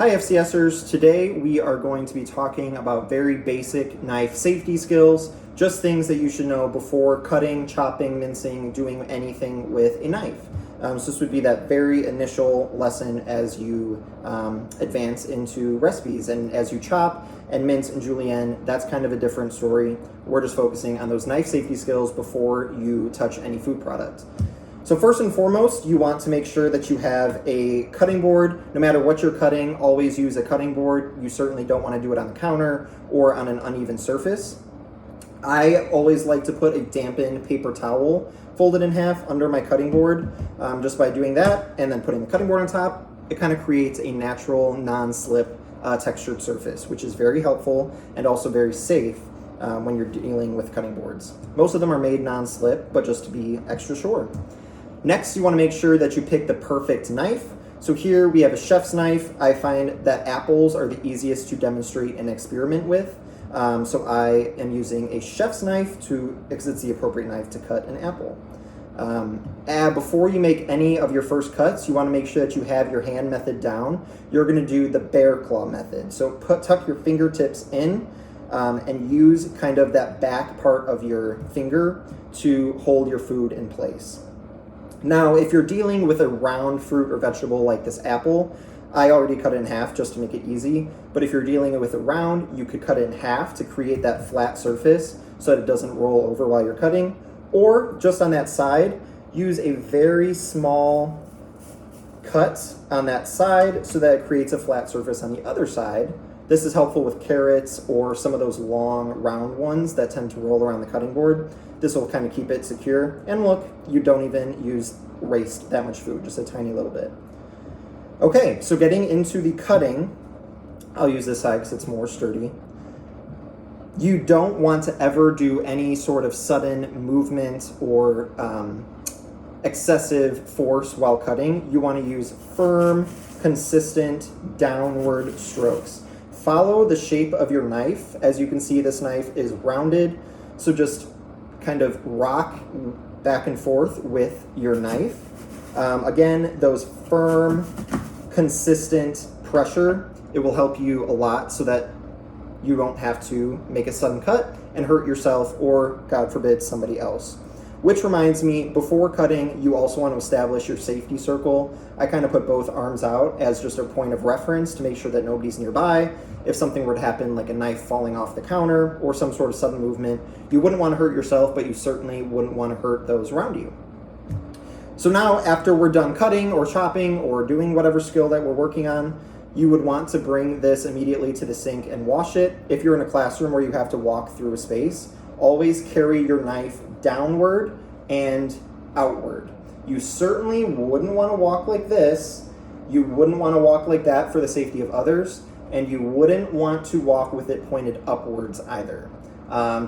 Hi FCSers, today we are going to be talking about very basic knife safety skills, just things that you should know before cutting, chopping, mincing, doing anything with a knife. So this would be that very initial lesson as you advance into recipes, and as you chop and mince and julienne, that's kind of a different story. We're just focusing on those knife safety skills before you touch any food product. So first and foremost, you want to make sure that you have a cutting board. No matter what you're cutting, always use a cutting board. You certainly don't want to do it on the counter or on an uneven surface. I always like to put a dampened paper towel folded in half under my cutting board. Just by doing that and then putting the cutting board on top, it kind of creates a natural non-slip textured surface, which is very helpful and also very safe when you're dealing with cutting boards. Most of them are made non-slip, but just to be extra sure. Next, you want to make sure that you pick the perfect knife. So here we have a chef's knife. I find that apples are the easiest to demonstrate and experiment with. So I am using a chef's knife because it's the appropriate knife to cut an apple. Before you make any of your first cuts, you want to make sure that you have your hand method down. You're going to do the bear claw method. So tuck your fingertips in and use kind of that back part of your finger to hold your food in place. Now, if you're dealing with a round fruit or vegetable like this apple, I already cut it in half just to make it easy. But if you're dealing with a round, you could cut it in half to create that flat surface so that it doesn't roll over while you're cutting. Or just on that side, use a very small cut on that side so that it creates a flat surface on the other side. This is helpful with carrots or some of those long round ones that tend to roll around the cutting board. This will kind of keep it secure. And look, you don't even waste that much food, just a tiny little bit. Okay, so getting into the cutting, I'll use this side because it's more sturdy. You don't want to ever do any sort of sudden movement or excessive force while cutting. You want to use firm, consistent downward strokes. Follow the shape of your knife. As you can see, this knife is rounded, so just kind of rock back and forth with your knife. Again, those firm, consistent pressure, it will help you a lot so that you don't have to make a sudden cut and hurt yourself or, God forbid, somebody else. Which reminds me, before cutting, you also want to establish your safety circle. I kind of put both arms out as just a point of reference to make sure that nobody's nearby. If something were to happen, like a knife falling off the counter or some sort of sudden movement, you wouldn't want to hurt yourself, but you certainly wouldn't want to hurt those around you. So now, after we're done cutting or chopping or doing whatever skill that we're working on, you would want to bring this immediately to the sink and wash it. If you're in a classroom where you have to walk through a space, always carry your knife downward and outward. You certainly wouldn't want to walk like this. You wouldn't want to walk like that for the safety of others, and you wouldn't want to walk with it pointed upwards either,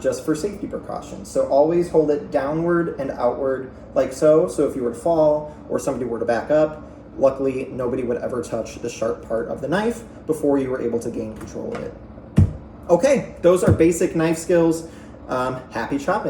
just for safety precautions. So always hold it downward and outward like so. So if you were to fall or somebody were to back up, luckily nobody would ever touch the sharp part of the knife before you were able to gain control of it. Okay, those are basic knife skills. Happy chopping.